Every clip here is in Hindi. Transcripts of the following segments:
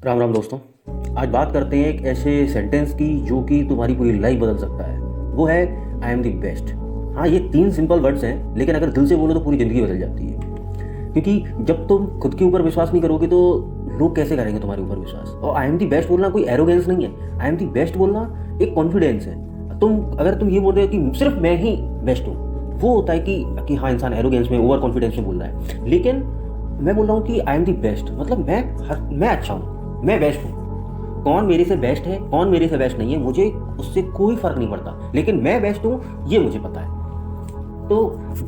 राम राम दोस्तों। आज बात करते हैं एक ऐसे सेंटेंस की जो कि तुम्हारी पूरी लाइफ बदल सकता है। वो है आई एम द बेस्ट। हाँ, ये 3 सिंपल वर्ड्स हैं, लेकिन अगर दिल से बोलो तो पूरी ज़िंदगी बदल जाती है। क्योंकि जब तुम खुद के ऊपर विश्वास नहीं करोगे तो लोग कैसे करेंगे तुम्हारे ऊपर विश्वास। और आई एम द बेस्ट बोलना कोई एरोगेंस नहीं है। आई एम द बेस्ट बोलना एक कॉन्फिडेंस है। अगर तुम ये बोल रहे हो कि सिर्फ मैं ही बेस्ट हूँ, वो होता है कि हाँ, इंसान एरोगेंस में, ओवर कॉन्फिडेंस में बोल रहा है। लेकिन मैं बोल रहा हूँ कि आई एम द बेस्ट, मतलब मैं अच्छा हूँ, मैं बेस्ट हूँ। कौन मेरे से बेस्ट है, कौन मेरे से बेस्ट नहीं है, मुझे उससे कोई फर्क नहीं पड़ता, लेकिन मैं बेस्ट हूँ ये मुझे पता है। तो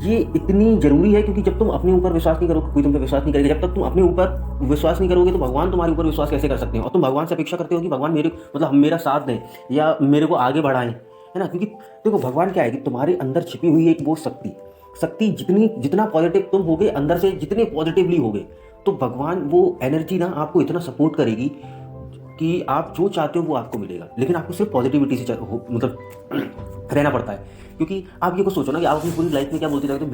ये इतनी जरूरी है, क्योंकि जब तुम अपने ऊपर विश्वास नहीं करोगे, कोई तुम पे विश्वास नहीं करेगा। जब तक तुम अपने ऊपर विश्वास नहीं करोगे तो भगवान तुम्हारे ऊपर विश्वास कैसे कर सकते हैं। और तुम भगवान से अपेक्षा करते हो कि भगवान मेरा साथ दें या मेरे को आगे बढ़ाएं, है ना। क्योंकि देखो, भगवान क्या है कि तुम्हारे अंदर छिपी हुई एक वो शक्ति जितना पॉजिटिव तुम होगे, अंदर से जितने पॉजिटिवली होगे, तो भगवान वो एनर्जी ना आपको इतना सपोर्ट करेगी कि आप जो चाहते हो वो आपको मिलेगा। लेकिन आपको सिर्फ पॉजिटिविटी से मतलब रहना पड़ता है। क्योंकि आप ये कुछ सोचो ना कि आप अपनी पूरी लाइफ में क्या बोलते रहते हो,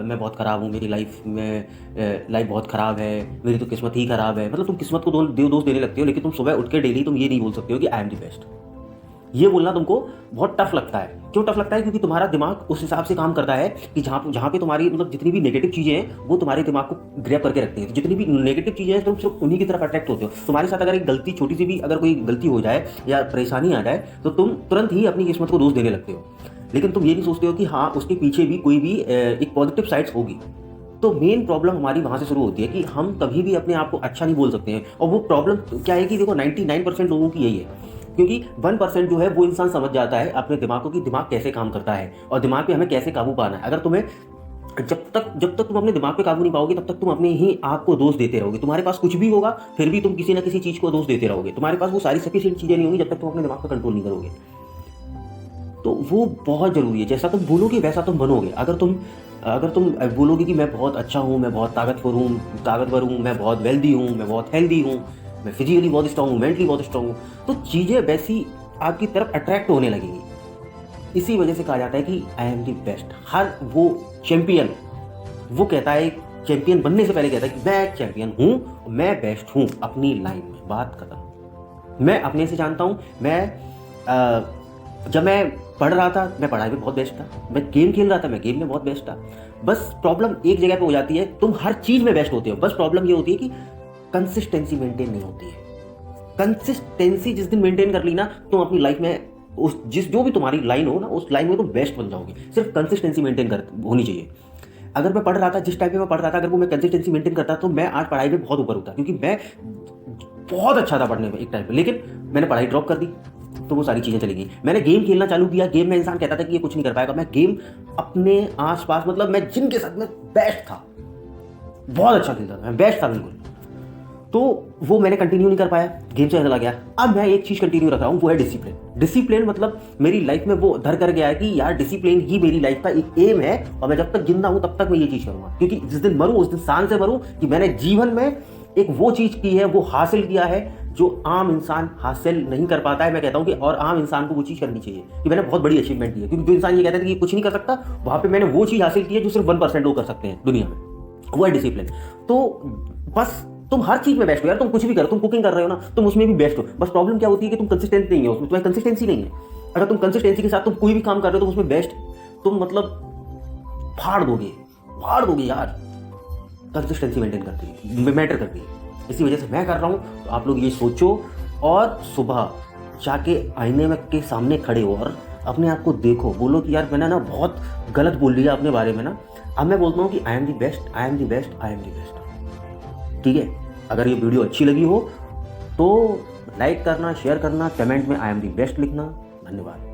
मैं बहुत ख़राब हूँ, मेरी लाइफ बहुत ख़राब है, मेरी तो किस्मत ही ख़राब है। मतलब तुम किस्मत को दोष देने लगते हो, लेकिन तुम सुबह उठ के डेली तुम ये नहीं बोल सकते हो कि आई एम द बेस्ट। ये बोलना तुमको बहुत टफ लगता है। क्यों टफ लगता है? क्योंकि तुम्हारा दिमाग उस हिसाब से काम करता है कि जहाँ पे तुम्हारी मतलब जितनी भी नेगेटिव चीज़ें हैं वो तुम्हारे दिमाग को ग्रैब करके रखती हैं। जितनी भी नेगेटिव चीज़ें हैं तुम सिर्फ उन्हीं की तरफ अट्रैक्ट होते हो। तुम्हारे साथ अगर एक गलती, छोटी सी भी अगर कोई गलती हो जाए या परेशानी आ जाए तो तुम तुरंत ही अपनी किस्मत को दोष देने लगते हो। लेकिन तुम ये नहीं सोचते हो कि हाँ, उसके पीछे भी कोई भी एक पॉजिटिव साइड्स होगी। तो मेन प्रॉब्लम हमारी वहाँ से शुरू होती है कि हम कभी भी अपने आप को अच्छा नहीं बोल सकते हैं। और वो प्रॉब्लम क्या है कि देखो, 99% लोगों की यही है। क्योंकि 1% जो है वो इंसान समझ जाता है अपने दिमाग को कि दिमाग कैसे काम करता है और दिमाग पे हमें कैसे काबू पाना है। अगर तुम्हें जब तक तुम अपने दिमाग पे काबू नहीं पाओगे, तब तक तुम अपने ही आप को दोष देते रहोगे। तुम्हारे पास कुछ भी होगा फिर भी तुम किसी ना किसी चीज़ को दोष देते रहोगे। तुम्हारे पास वो सारी सफिशिएंट चीज़ें नहीं होंगी जब तक तुम अपने दिमाग पर कंट्रोल नहीं करोगे। तो वो बहुत ज़रूरी है। जैसा तुम बोलोगे वैसा तुम बनोगे। अगर तुम बोलोगे कि मैं बहुत अच्छा हूँ, मैं बहुत ताकतवर हूँ, मैं बहुत वेल्दी हूँ, मैं बहुत हेल्दी हूँ, मैं फिजिकली बहुत स्ट्रांग हूँ, मेंटली बहुत स्ट्रांग हूँ, तो चीज़ें वैसी आपकी तरफ अट्रैक्ट होने लगेंगी। इसी वजह से कहा जाता है कि आई एम द बेस्ट। हर वो चैंपियन, वो कहता है, चैंपियन बनने से पहले कहता है कि मैं चैंपियन हूँ, मैं बेस्ट हूँ अपनी लाइन में। बात खत्म। मैं अपने से जानता हूँ। जब मैं पढ़ रहा था, मैं पढ़ाई में बहुत बेस्ट था। मैं गेम खेल रहा था, मैं गेम में बहुत बेस्ट था। बस प्रॉब्लम एक जगह पे हो जाती है, तुम हर चीज़ में बेस्ट होते हो, बस प्रॉब्लम ये होती है कि कंसिस्टेंसी मेंटेन नहीं होती है। कंसिस्टेंसी जिस दिन मेंटेन कर ली ना, तुम अपनी लाइफ में जो भी तुम्हारी लाइन हो ना, उस लाइन में तुम बेस्ट बन जाओगे। सिर्फ कंसिस्टेंसी मेंटेन कर होनी चाहिए। अगर मैं पढ़ रहा था, जिस टाइम पे मैं पढ़ रहा था, अगर वो मैं कंसिस्टेंसी मेंटेन करता तो मैं आज पढ़ाई में बहुत ऊपर होता। क्योंकि मैं बहुत अच्छा था पढ़ने में एक टाइम पे, लेकिन मैंने पढ़ाई ड्रॉप कर दी तो वो सारी चीज़ें चली गई। मैंने गेम खेलना चालू किया। गेम में इंसान कहता था कि ये कुछ नहीं कर पाएगा। मैं गेम अपने आसपास, मतलब मैं जिनके साथ मैं बेस्ट था, बहुत अच्छा खेलता था, मैं बेस्ट था बिल्कुल, तो वो मैंने कंटिन्यू नहीं कर पाया, गेम से चला गया। अब मैं एक चीज़ कंटिन्यू रख रहा हूँ, वो है डिसिप्लिन। डिसिप्लिन मतलब मेरी लाइफ में वो धर कर गया है कि यार डिसिप्लिन ही मेरी लाइफ का एक एम है, और मैं जब तक जिंदा हूँ तब तक मैं ये चीज़ करूँगा। क्योंकि जिस दिन मरूँ उस दिन शान से मरूँ कि मैंने जीवन में एक वो चीज़ की है, वो हासिल किया है जो आम इंसान हासिल नहीं कर पाता है। मैं कहता हूँ कि और आम इंसान को वो चीज़ करनी चाहिए कि मैंने बहुत बड़ी अचीवमेंट की है। क्योंकि जो इंसान ये कहता है कि कुछ नहीं कर सकता, वहाँ पे मैंने वो चीज़ हासिल की है जो सिर्फ 1% लोग कर सकते हैं दुनिया में, वो है डिसिप्लिन। तो बस तुम हर चीज़ में बेस्ट हो यार। तुम कुछ भी करो, तुम कुकिंग कर रहे हो ना, तुम उसमें भी बेस्ट हो। बस प्रॉब्लम क्या होती है कि तुम कंसिस्टेंट नहीं हो, उसमें तुम्हें कंसिस्टेंसी नहीं है। अगर तुम कंसिस्टेंसी के साथ तुम कोई भी काम कर रहे हो तो उसमें बेस्ट तुम मतलब फाड़ दोगे यार। कंसिस्टेंसी मेंटेन करती है, मैटर करती है। इसी वजह से मैं कर रहा हूँ। तो आप लोग ये सोचो और सुबह जाके आईने में के सामने खड़े हो और अपने आप को देखो, बोलो कि यार मैंने ना बहुत गलत बोल लिया अपने बारे में ना। अब मैं बोलता हूँ कि I am the best, I am the best, I am the best. ठीक है? अगर ये वीडियो अच्छी लगी हो तो लाइक करना, शेयर करना, कमेंट में आई एम द बेस्ट लिखना। धन्यवाद।